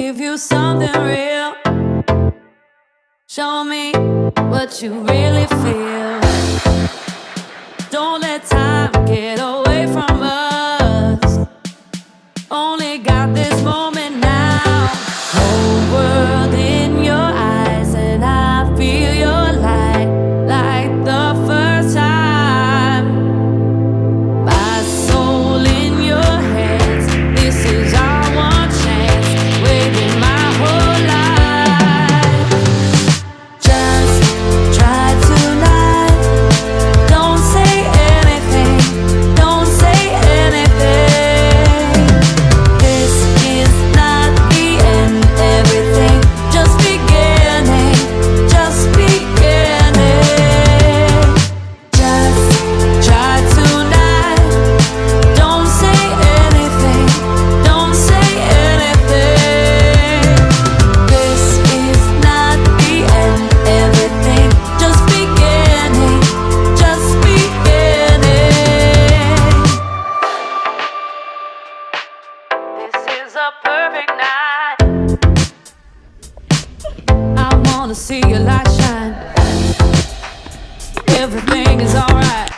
give you something real. Show me what you really feel. Don't let time get away from us. Only got this moment now. Whole world in your eyes, and I feel your light like the first time. My soul in your hands. This is our one chance. Waiting my whole life. Just try tonight. Don't say anything. Don't say anything. This is not the end. Everything just beginning. Just beginning. Just try tonight. Don't say anything. Don't say anything. This is not the end. Everything just beginning. Just beginning. This is a perfect night. I wanna see your light shine. Everything is alright.